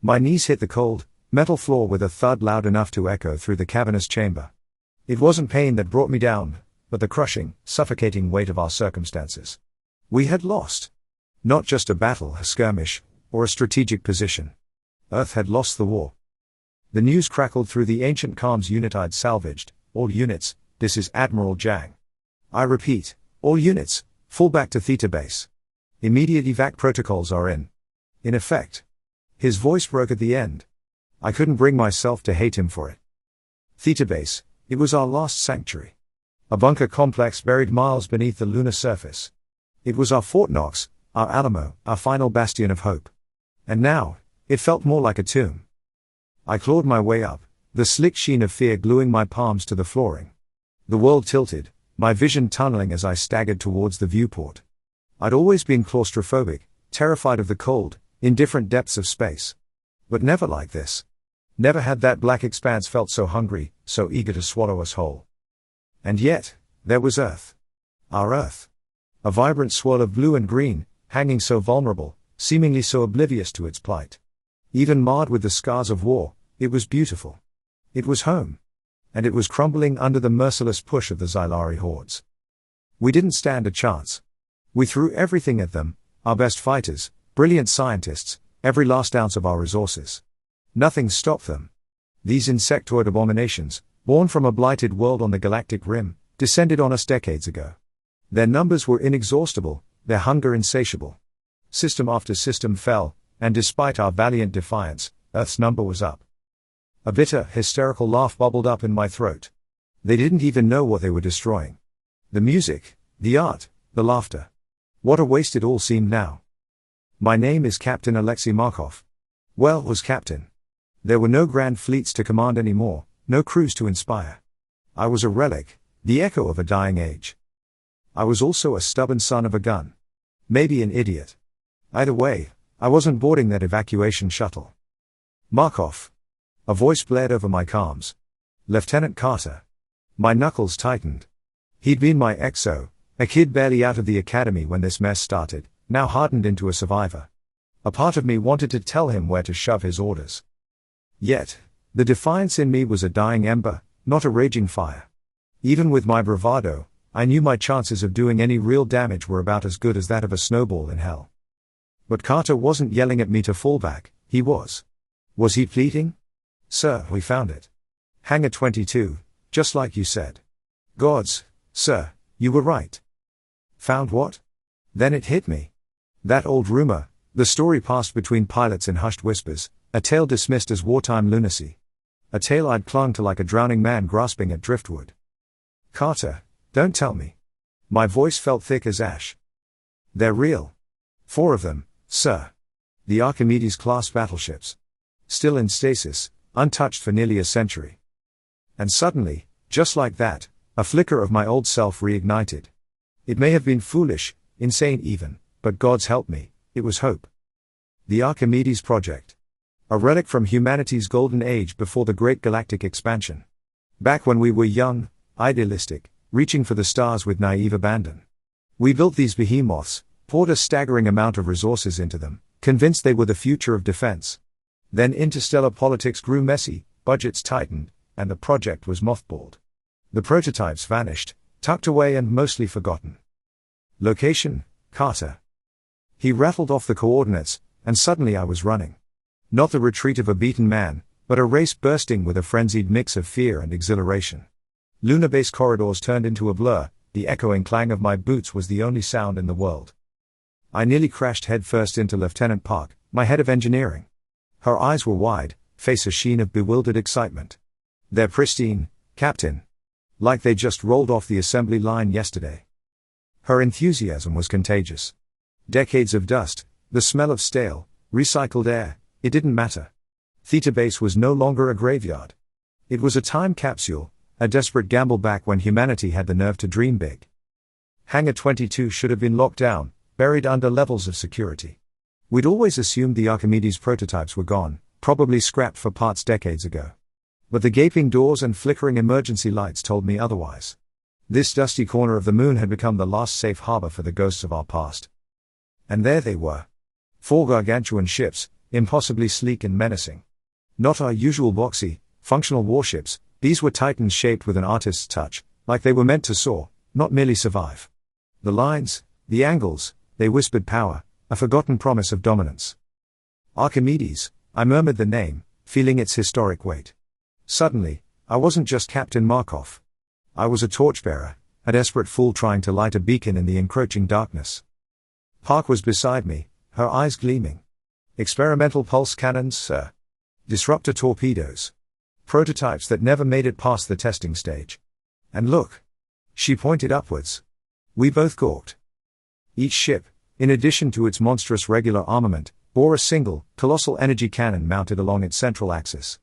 My knees hit the cold, metal floor with a thud loud enough to echo through the cavernous chamber. It wasn't pain that brought me down, but the crushing, suffocating weight of our circumstances. We had lost. Not just a battle, a skirmish, or a strategic position. Earth had lost the war. The news crackled through the ancient comms unit I'd salvaged. All units, this is Admiral Jang. I repeat, all units, fall back to Theta Base. Immediate evac protocols are in effect. His voice broke at the end. I couldn't bring myself to hate him for it. Theta Base, it was our last sanctuary. A bunker complex buried miles beneath the lunar surface. It was our Fort Knox, our Alamo, our final bastion of hope. And now, it felt more like a tomb. I clawed my way up, the slick sheen of fear gluing my palms to the flooring. The world tilted, my vision tunneling as I staggered towards the viewport. I'd always been claustrophobic, terrified of the cold, in different depths of space. But never like this. Never had that black expanse felt so hungry, so eager to swallow us whole. And yet, there was Earth. Our Earth. A vibrant swirl of blue and green, hanging so vulnerable, seemingly so oblivious to its plight. Even marred with the scars of war, it was beautiful. It was home. And it was crumbling under the merciless push of the Xylari hordes. We didn't stand a chance. We threw everything at them, our best fighters, brilliant scientists, every last ounce of our resources. Nothing stopped them. These insectoid abominations, born from a blighted world on the galactic rim, descended on us decades ago. Their numbers were inexhaustible, their hunger insatiable. System after system fell, and despite our valiant defiance, Earth's number was up. A bitter, hysterical laugh bubbled up in my throat. They didn't even know what they were destroying. The music, the art, the laughter. What a waste it all seemed now. My name is Captain Alexei Markov. Well, was captain. There were no grand fleets to command anymore, no crews to inspire. I was a relic, the echo of a dying age. I was also a stubborn son of a gun. Maybe an idiot. Either way, I wasn't boarding that evacuation shuttle. Markov. A voice blared over my comms. Lieutenant Carter. My knuckles tightened. He'd been my XO, a kid barely out of the academy when this mess started, now hardened into a survivor. A part of me wanted to tell him where to shove his orders. Yet, the defiance in me was a dying ember, not a raging fire. Even with my bravado, I knew my chances of doing any real damage were about as good as that of a snowball in hell. But Carter wasn't yelling at me to fall back, he was. Was he pleading? Sir, we found it. Hangar 22, just like you said. Gods, sir, you were right. Found what? Then it hit me. That old rumor, the story passed between pilots in hushed whispers, a tale dismissed as wartime lunacy. A tale I'd clung to like a drowning man grasping at driftwood. Carter, don't tell me. My voice felt thick as ash. They're real. 4 of them, sir. The Archimedes-class battleships. Still in stasis, untouched for nearly a century. And suddenly, just like that, a flicker of my old self reignited. It may have been foolish, insane even, but God's help me, it was hope. The Archimedes Project. A relic from humanity's golden age before the great galactic expansion. Back when we were young, idealistic, reaching for the stars with naive abandon. We built these behemoths, poured a staggering amount of resources into them, convinced they were the future of defense. Then interstellar politics grew messy, budgets tightened, and the project was mothballed. The prototypes vanished, tucked away and mostly forgotten. Location, Carter. He rattled off the coordinates, and suddenly I was running. Not the retreat of a beaten man, but a race bursting with a frenzied mix of fear and exhilaration. Lunar base corridors turned into a blur, the echoing clang of my boots was the only sound in the world. I nearly crashed headfirst into Lieutenant Park, my head of engineering. Her eyes were wide, face a sheen of bewildered excitement. They're pristine, Captain. Like they just rolled off the assembly line yesterday. Her enthusiasm was contagious. Decades of dust, the smell of stale, recycled air, it didn't matter. Theta Base was no longer a graveyard. It was a time capsule, a desperate gamble back when humanity had the nerve to dream big. Hangar 22 should have been locked down, buried under levels of security. We'd always assumed the Archimedes prototypes were gone, probably scrapped for parts decades ago. But the gaping doors and flickering emergency lights told me otherwise. This dusty corner of the moon had become the last safe harbor for the ghosts of our past. And there they were. 4 gargantuan ships, impossibly sleek and menacing. Not our usual boxy, functional warships, these were titans shaped with an artist's touch, like they were meant to soar, not merely survive. The lines, the angles, they whispered power, a forgotten promise of dominance. Archimedes, I murmured the name, feeling its historic weight. Suddenly, I wasn't just Captain Markov. I was a torchbearer, a desperate fool trying to light a beacon in the encroaching darkness. Park was beside me, her eyes gleaming. Experimental pulse cannons, sir. Disruptor torpedoes. Prototypes that never made it past the testing stage. And look. She pointed upwards. We both gawked. Each ship, in addition to its monstrous regular armament, bore a single, colossal energy cannon mounted along its central axis.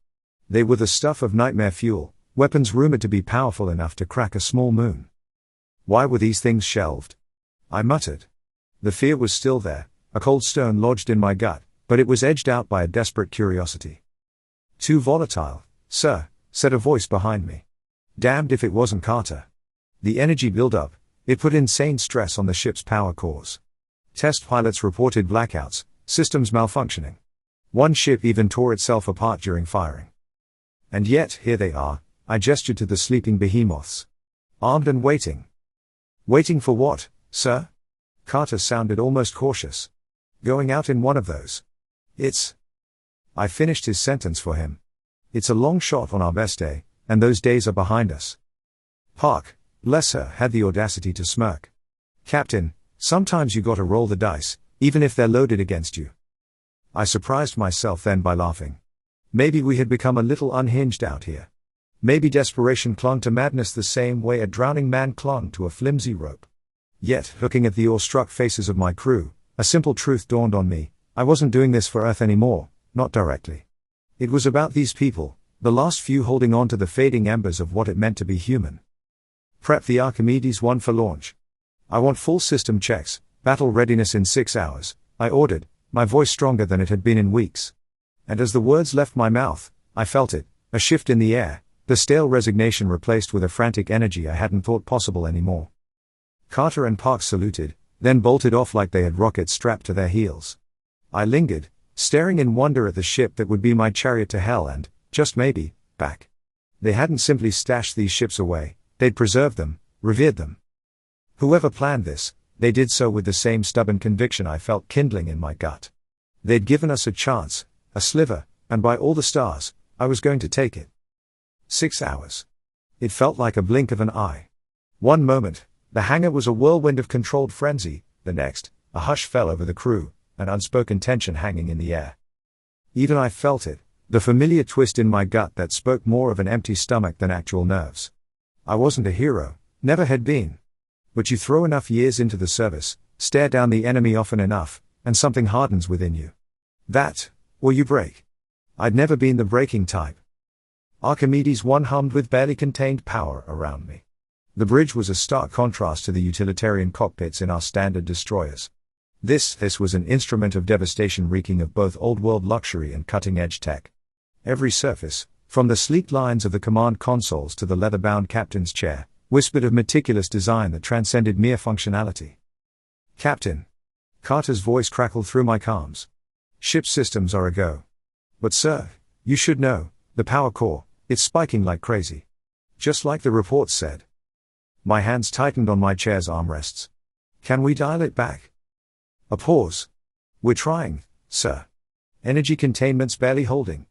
They were the stuff of nightmare fuel, weapons rumored to be powerful enough to crack a small moon. Why were these things shelved? I muttered. The fear was still there, a cold stone lodged in my gut, but it was edged out by a desperate curiosity. Too volatile, sir, said a voice behind me. Damned if it wasn't Carter. The energy buildup, it put insane stress on the ship's power cores. Test pilots reported blackouts, systems malfunctioning. One ship even tore itself apart during firing. And yet, here they are, I gestured to the sleeping behemoths. Armed and waiting. Waiting for what, sir? Carter sounded almost cautious. Going out in one of those. I finished his sentence for him. It's a long shot on our best day, and those days are behind us. Park, bless her, had the audacity to smirk. Captain, sometimes you gotta roll the dice, even if they're loaded against you. I surprised myself then by laughing. Maybe we had become a little unhinged out here. Maybe desperation clung to madness the same way a drowning man clung to a flimsy rope. Yet, looking at the awestruck faces of my crew, a simple truth dawned on me. I wasn't doing this for Earth anymore, not directly. It was about these people, the last few holding on to the fading embers of what it meant to be human. Prep the Archimedes 1 for launch. I want full system checks, battle readiness in 6 hours, I ordered, my voice stronger than it had been in weeks. And as the words left my mouth, I felt it, a shift in the air, the stale resignation replaced with a frantic energy I hadn't thought possible anymore. Carter and Park saluted, then bolted off like they had rockets strapped to their heels. I lingered, staring in wonder at the ship that would be my chariot to hell and, just maybe, back. They hadn't simply stashed these ships away, they'd preserved them, revered them. Whoever planned this, they did so with the same stubborn conviction I felt kindling in my gut. They'd given us a chance, a sliver, and by all the stars, I was going to take it. 6 hours. It felt like a blink of an eye. One moment, the hangar was a whirlwind of controlled frenzy, the next, a hush fell over the crew, an unspoken tension hanging in the air. Even I felt it, the familiar twist in my gut that spoke more of an empty stomach than actual nerves. I wasn't a hero, never had been. But you throw enough years into the service, stare down the enemy often enough, and something hardens within you. That, or you break. I'd never been the breaking type. Archimedes 1 hummed with barely contained power around me. The bridge was a stark contrast to the utilitarian cockpits in our standard destroyers. This was an instrument of devastation reeking of both old-world luxury and cutting-edge tech. Every surface, from the sleek lines of the command consoles to the leather-bound captain's chair, whispered of meticulous design that transcended mere functionality. Captain. Carter's voice crackled through my calms. Ship systems are a go. But sir, you should know, the power core, it's spiking like crazy. Just like the reports said. My hands tightened on my chair's armrests. Can we dial it back? A pause. We're trying, sir. Energy containment's barely holding.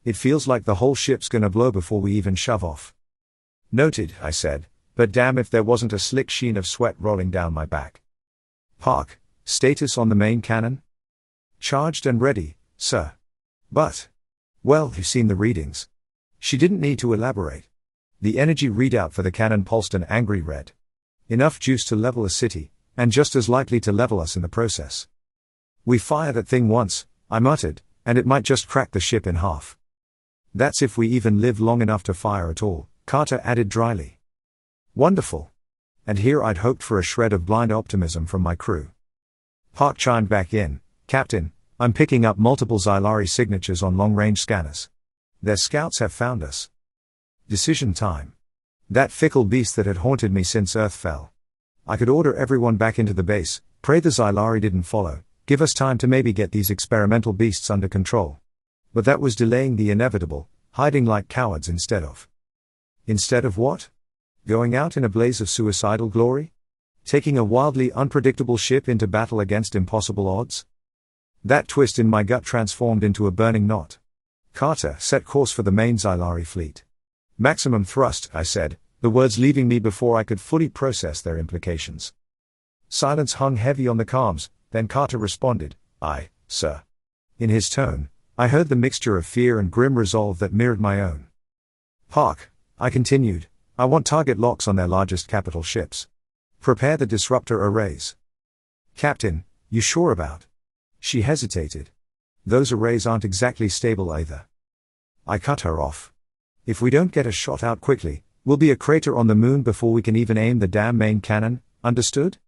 It feels like the whole ship's gonna blow before we even shove off. Noted, I said, but damn if there wasn't a slick sheen of sweat rolling down my back. Park, status on the main cannon? Charged and ready, sir. But, well, you've seen the readings. She didn't need to elaborate. The energy readout for the cannon pulsed an angry red. Enough juice to level a city, and just as likely to level us in the process. We fired that thing once, I muttered, and it might just crack the ship in half. That's if we even live long enough to fire at all, Carter added dryly. Wonderful. And here I'd hoped for a shred of blind optimism from my crew. Park chimed back in, Captain, I'm picking up multiple Xylari signatures on long-range scanners. Their scouts have found us. Decision time. That fickle beast that had haunted me since Earth fell. I could order everyone back into the base, pray the Xylari didn't follow, Give us time to maybe get these experimental beasts under control. But that was delaying the inevitable, hiding like cowards instead of. Instead of what? Going out in a blaze of suicidal glory? Taking a wildly unpredictable ship into battle against impossible odds? That twist in my gut transformed into a burning knot. Carter, set course for the main Xylari fleet. Maximum thrust, I said, the words leaving me before I could fully process their implications. Silence hung heavy on the comms, then Carter responded, "Aye, sir." In his tone, I heard the mixture of fear and grim resolve that mirrored my own. "Park," I continued, "I want target locks on their largest capital ships. Prepare the disruptor arrays." "Captain, you sure about?" She hesitated. "Those arrays aren't exactly stable either." I cut her off. "If we don't get a shot out quickly, we'll be a crater on the moon before we can even aim the damn main cannon, understood?"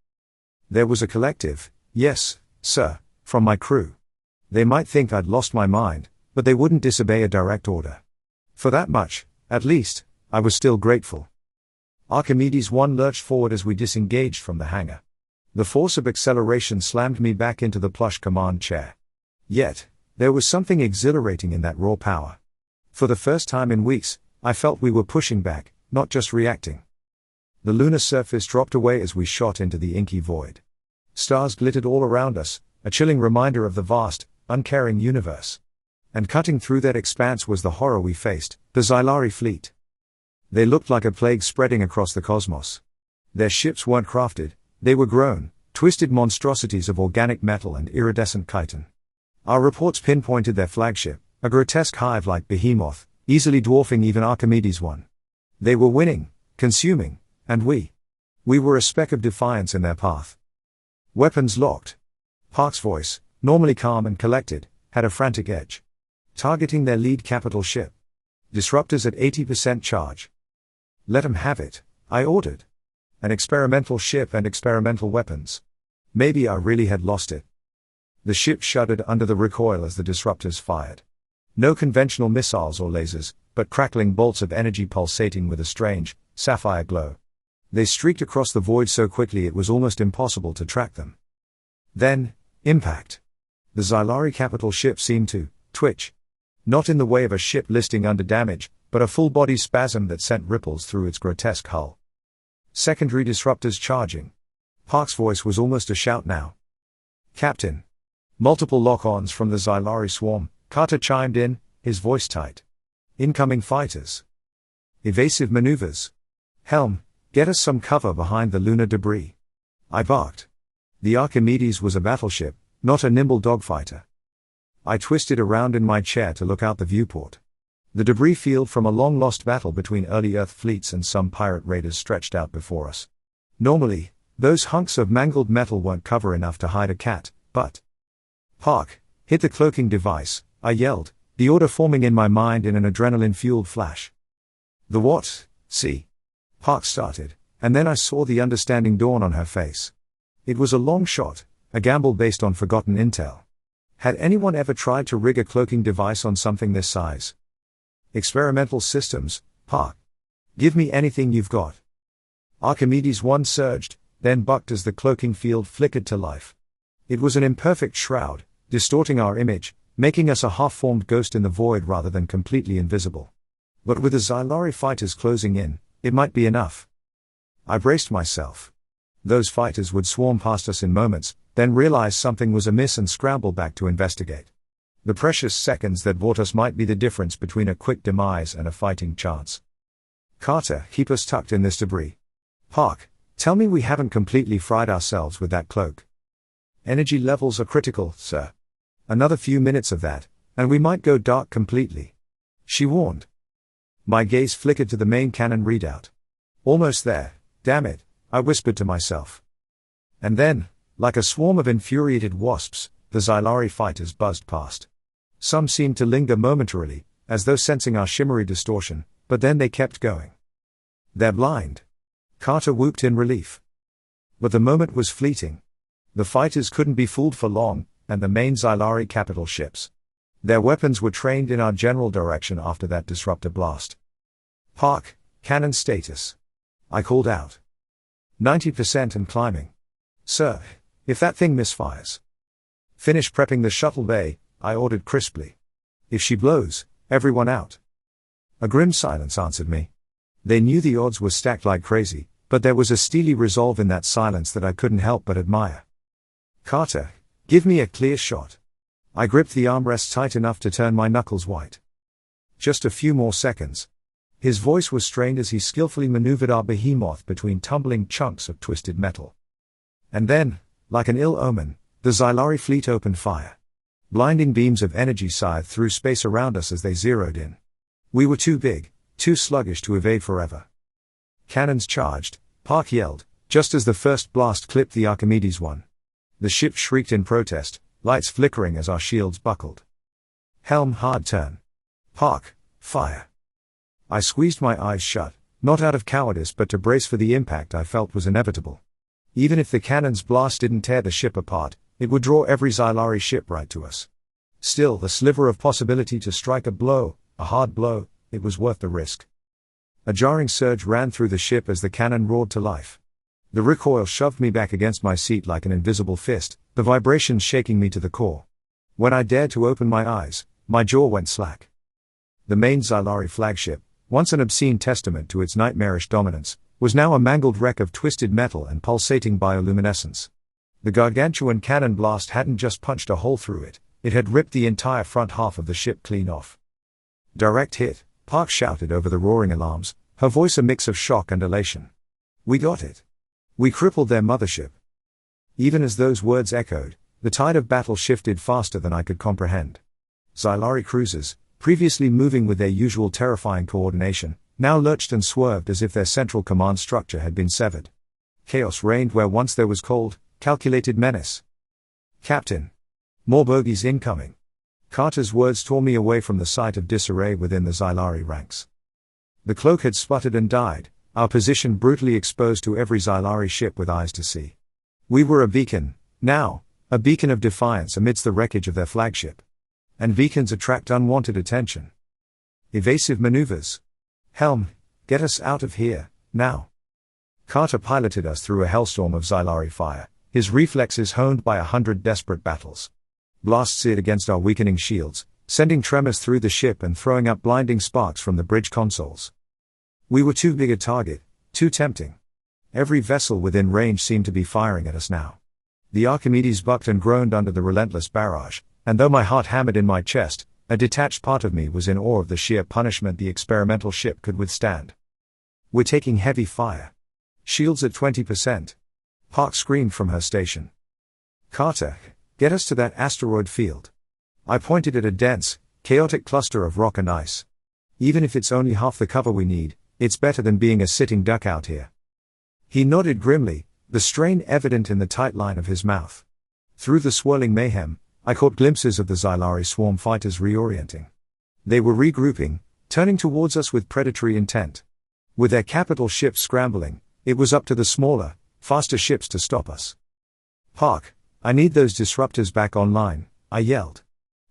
There was a collective, "Yes, sir," from my crew. They might think I'd lost my mind, but they wouldn't disobey a direct order. For that much, at least, I was still grateful. Archimedes 1 lurched forward as we disengaged from the hangar. The force of acceleration slammed me back into the plush command chair. Yet, there was something exhilarating in that raw power. For the first time in weeks, I felt we were pushing back, not just reacting. The lunar surface dropped away as we shot into the inky void. Stars glittered all around us, a chilling reminder of the vast, uncaring universe. And cutting through that expanse was the horror we faced, the Xylari fleet. They looked like a plague spreading across the cosmos. Their ships weren't crafted, they were grown, twisted monstrosities of organic metal and iridescent chitin. Our reports pinpointed their flagship, a grotesque hive-like behemoth, easily dwarfing even Archimedes 1. They were winning, consuming, and we were a speck of defiance in their path. "Weapons locked." Park's voice, normally calm and collected, had a frantic edge. "Targeting their lead capital ship. Disruptors at 80% charge." "Let 'em have it," I ordered. An experimental ship and experimental weapons. Maybe I really had lost it. The ship shuddered under the recoil as the disruptors fired. No conventional missiles or lasers, but crackling bolts of energy pulsating with a strange, sapphire glow. They streaked across the void so quickly it was almost impossible to track them. Then, impact. The Xylari capital ship seemed to twitch. Not in the way of a ship listing under damage, but a full-body spasm that sent ripples through its grotesque hull. Secondary disruptors charging. Park's voice was almost a shout now. "Captain." Multiple lock-ons from the Xylari swarm, Carter chimed in, his voice tight. "Incoming fighters. Evasive maneuvers. Helm, get us some cover behind the lunar debris." I barked. The Archimedes was a battleship, not a nimble dogfighter. I twisted around in my chair to look out the viewport. The debris field from a long-lost battle between early Earth fleets and some pirate raiders stretched out before us. Normally, those hunks of mangled metal weren't cover enough to hide a cat, but... "Park, hit the cloaking device," I yelled, the order forming in my mind in an adrenaline-fueled flash. "The what? See?" Park started, and then I saw the understanding dawn on her face. It was a long shot, a gamble based on forgotten intel. Had anyone ever tried to rig a cloaking device on something this size? "Experimental systems, Park. Give me anything you've got." Archimedes 1 surged, then bucked as the cloaking field flickered to life. It was an imperfect shroud, distorting our image, making us a half-formed ghost in the void rather than completely invisible. But with the Xylari fighters closing in, it might be enough. I braced myself. Those fighters would swarm past us in moments, then realize something was amiss and scramble back to investigate. The precious seconds that bought us might be the difference between a quick demise and a fighting chance. "Carter, keep us tucked in this debris." "Park, tell me we haven't completely fried ourselves with that cloak." "Energy levels are critical, sir. Another few minutes of that, and we might go dark completely," she warned. My gaze flickered to the main cannon readout. "Almost there, damn it," I whispered to myself. And then, like a swarm of infuriated wasps, the Xylari fighters buzzed past. Some seemed to linger momentarily, as though sensing our shimmery distortion, but then they kept going. "They're blind." Carter whooped in relief. But the moment was fleeting. The fighters couldn't be fooled for long, and the main Xylari capital ships. Their weapons were trained in our general direction after that disruptor blast. "Park, cannon status." I called out. 90% and climbing. "Sir, if that thing misfires." Finish prepping the shuttle bay, I ordered crisply. If she blows, everyone out. A grim silence answered me. They knew the odds were stacked like crazy, but there was a steely resolve in that silence that I couldn't help but admire. Carter, give me a clear shot. I gripped the armrest tight enough to turn my knuckles white. Just a few more seconds. His voice was strained as he skillfully maneuvered our behemoth between tumbling chunks of twisted metal. And then, like an ill omen, the Xylari fleet opened fire. Blinding beams of energy scythed through space around us as they zeroed in. We were too big, too sluggish to evade forever. Cannons charged, Park yelled, just as the first blast clipped the Archimedes one. The ship shrieked in protest, lights flickering as our shields buckled. Helm hard turn. Park, fire. I squeezed my eyes shut, not out of cowardice but to brace for the impact I felt was inevitable. Even if the cannon's blast didn't tear the ship apart, it would draw every Xylari ship right to us. Still, the sliver of possibility to strike a blow, a hard blow, it was worth the risk. A jarring surge ran through the ship as the cannon roared to life. The recoil shoved me back against my seat like an invisible fist, the vibrations shaking me to the core. When I dared to open my eyes, my jaw went slack. The main Xylari flagship, once an obscene testament to its nightmarish dominance, was now a mangled wreck of twisted metal and pulsating bioluminescence. The gargantuan cannon blast hadn't just punched a hole through it, it had ripped the entire front half of the ship clean off. Direct hit, Park shouted over the roaring alarms, her voice a mix of shock and elation. We got it. We crippled their mothership. Even as those words echoed, the tide of battle shifted faster than I could comprehend. Xylari cruisers, previously moving with their usual terrifying coordination, now lurched and swerved as if their central command structure had been severed. Chaos reigned where once there was cold, calculated menace. Captain. More bogies incoming. Carter's words tore me away from the sight of disarray within the Xylari ranks. The cloak had sputtered and died, our position brutally exposed to every Xylari ship with eyes to see. We were a beacon, now, a beacon of defiance amidst the wreckage of their flagship. And beacons attract unwanted attention. Evasive maneuvers. Helm, get us out of here, now. Carter piloted us through a hellstorm of Xylari fire, his reflexes honed by 100 desperate battles. Blasts seared against our weakening shields, sending tremors through the ship and throwing up blinding sparks from the bridge consoles. We were too big a target, too tempting. Every vessel within range seemed to be firing at us now. The Archimedes bucked and groaned under the relentless barrage, and though my heart hammered in my chest, a detached part of me was in awe of the sheer punishment the experimental ship could withstand. We're taking heavy fire. Shields at 20%. Park screamed from her station. Carter, get us to that asteroid field. I pointed at a dense, chaotic cluster of rock and ice. Even if it's only half the cover we need, it's better than being a sitting duck out here. He nodded grimly, the strain evident in the tight line of his mouth. Through the swirling mayhem, I caught glimpses of the Xylari swarm fighters reorienting. They were regrouping, turning towards us with predatory intent. With their capital ships scrambling, it was up to the smaller, faster ships to stop us. Park, I need those disruptors back online, I yelled.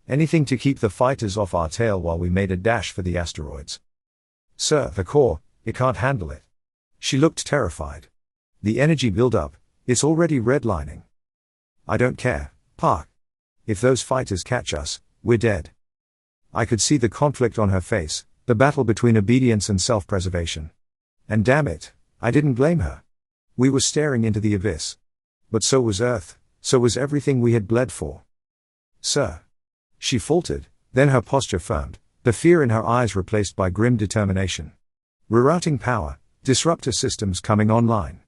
Anything to keep the fighters off our tail while we made a dash for the asteroids. Sir, the core, it can't handle it. She looked terrified. The energy build-up, it's already redlining. I don't care, Park. If those fighters catch us, we're dead. I could see the conflict on her face, the battle between obedience and self-preservation. And damn it, I didn't blame her. We were staring into the abyss. But so was Earth, so was everything we had bled for. Sir. She faltered, then her posture firmed, the fear in her eyes replaced by grim determination. Rerouting power, disruptor systems coming online.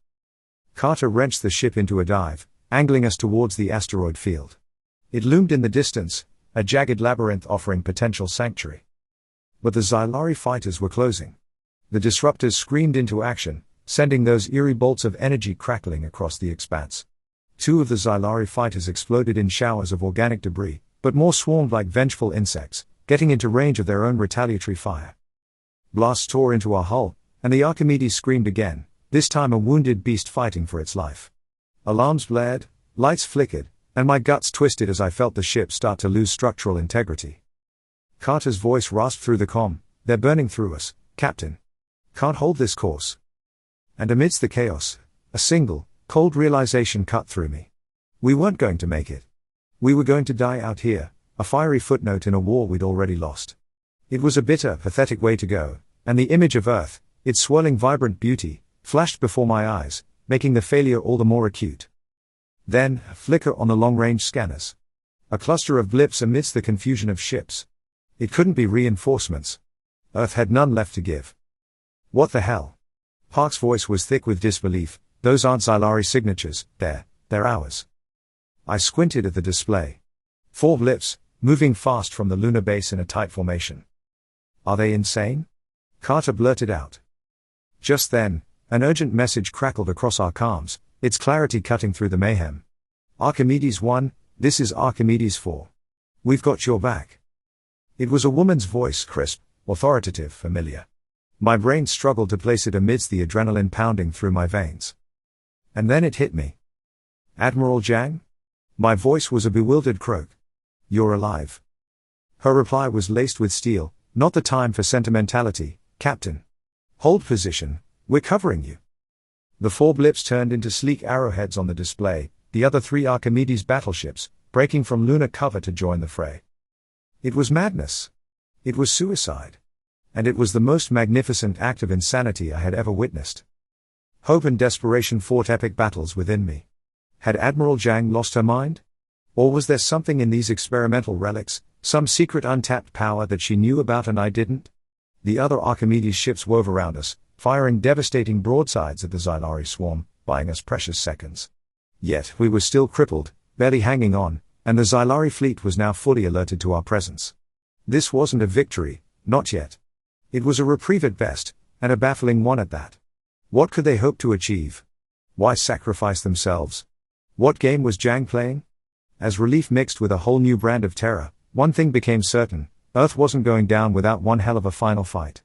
Carter wrenched the ship into a dive, angling us towards the asteroid field. It loomed in the distance, a jagged labyrinth offering potential sanctuary. But the Xylari fighters were closing. The disruptors screamed into action, sending those eerie bolts of energy crackling across the expanse. 2 of the Xylari fighters exploded in showers of organic debris, but more swarmed like vengeful insects, getting into range of their own retaliatory fire. Blasts tore into our hull, and the Archimedes screamed again, this time a wounded beast fighting for its life. Alarms blared, lights flickered, and my guts twisted as I felt the ship start to lose structural integrity. Carter's voice rasped through the comm, they're burning through us, Captain. Can't hold this course. And amidst the chaos, a single, cold realization cut through me. We weren't going to make it. We were going to die out here, a fiery footnote in a war we'd already lost. It was a bitter, pathetic way to go, and the image of Earth, its swirling vibrant beauty, flashed before my eyes, making the failure all the more acute. Then, a flicker on the long-range scanners. A cluster of blips amidst the confusion of ships. It couldn't be reinforcements. Earth had none left to give. What the hell? Park's voice was thick with disbelief. Those aren't Xylari signatures, they're ours. I squinted at the display. 4 blips, moving fast from the lunar base in a tight formation. Are they insane? Carter blurted out. Just then, an urgent message crackled across our comms, its clarity cutting through the mayhem. Archimedes 1, this is Archimedes 4. We've got your back. It was a woman's voice, crisp, authoritative, familiar. My brain struggled to place it amidst the adrenaline pounding through my veins. And then it hit me. Admiral Zhang? My voice was a bewildered croak. You're alive. Her reply was laced with steel. Not the time for sentimentality, Captain. Hold position, we're covering you. The 4 blips turned into sleek arrowheads on the display, the other 3 Archimedes battleships, breaking from lunar cover to join the fray. It was madness. It was suicide. And it was the most magnificent act of insanity I had ever witnessed. Hope and desperation fought epic battles within me. Had Admiral Zhang lost her mind? Or was there something in these experimental relics, some secret untapped power that she knew about and I didn't? The other Archimedes ships wove around us, firing devastating broadsides at the Xylari swarm, buying us precious seconds. Yet we were still crippled, barely hanging on, and the Xylari fleet was now fully alerted to our presence. This wasn't a victory, not yet. It was a reprieve at best, and a baffling one at that. What could they hope to achieve? Why sacrifice themselves? What game was Zhang playing? As relief mixed with a whole new brand of terror, one thing became certain: Earth wasn't going down without one hell of a final fight.